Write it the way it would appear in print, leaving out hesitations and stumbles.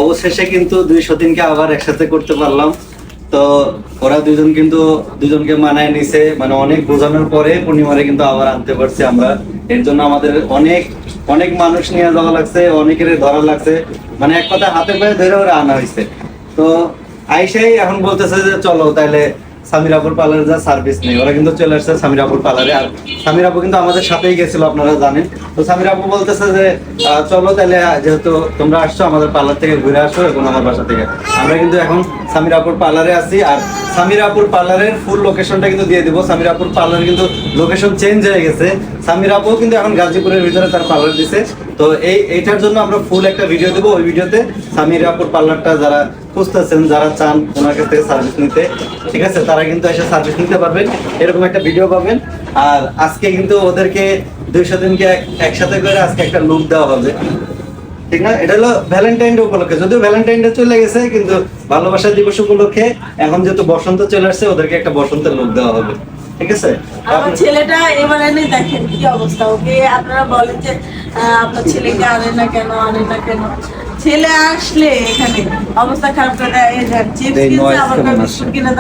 অবশেষে কিন্তু 203 কে আবার একসাথে করতে পারলাম। তো ওরা দুজনকে মানায় নিছে, মানে অনেক বোঝানোর পরে পূর্ণিমারে কিন্তু আবার আনতে পারছি আমরা। এর জন্য আমাদের অনেক অনেক মানুষ নিয়ে যাওয়া লাগছে, অনেকের ধরা লাগছে, মানে এক কথা হাতে পায়ে ধরে ওরা আনা হয়েছে। তো আইসাই এখন বলতেছে যে চলো তাহলে সামিরাপুর পার্লারে যা সার্ভিস নেই, ওরা কিন্তু চলে আসছে সামিরাপুর পার্লারে। আর সামিরাপু কিন্তু আমাদের সাথেই গেছিল, আপনারা জানেন। তো সামিরাপু বলতেছে যে চলো তাহলে, যেহেতু তোমরা আসছো আমাদের পার্লার থেকে ঘুরে আসো এবং আমার বাসা থেকে। আমরা কিন্তু এখন সামিরাপুর পার্লারে আছি। আর সামিরাপুর পার্লারের ফুল লোকেশনটা কিন্তু দিয়ে দিব। সামিরাপুর পার্লার কিন্তু লোকেশন চেঞ্জ হয়ে গেছে। সামিরাপু কিন্তু এখন গাজীপুরের ভিতরে তার পার্লার দিছে। তো এইটার জন্য আমরা ফুল একটা ভিডিও দেবো। ওই ভিডিওতে সামিরাপুর পার্লারটা যারা খুঁজতেছেন, যারা চান ওনার কাছ থেকে সার্ভিস নিতে, ঠিক আছে, তারা কিন্তু এসে সার্ভিস নিতে পারবেন, এরকম একটা ভিডিও পাবেন। আর আজকে কিন্তু ওদেরকে 203 কে একসাথে করে আজকে একটা লুক দেওয়া হবে, ঠিক না? এটা হলো ভ্যালেন্টাইন ডে উপলক্ষে, যদিও ভ্যালেন্টাইন ডে চলে গেছে, কিন্তু ভালোবাসা দিবস উপলক্ষে এখন যেহেতু বসন্ত চলে আসছে, ওদেরকে একটা বসন্তের লুক দেওয়া হবে, ঠিক আছে? আমার ছেলেটা এবার এনে দেখেন কি অবস্থা। ওকে আপনারা বলেন যে আপনার ছেলেকে আনে না কেন, ছেলে আসলে এখানে অবস্থা খারাপ করে চিপস কিনছে, আবার বিস্কুট কিনে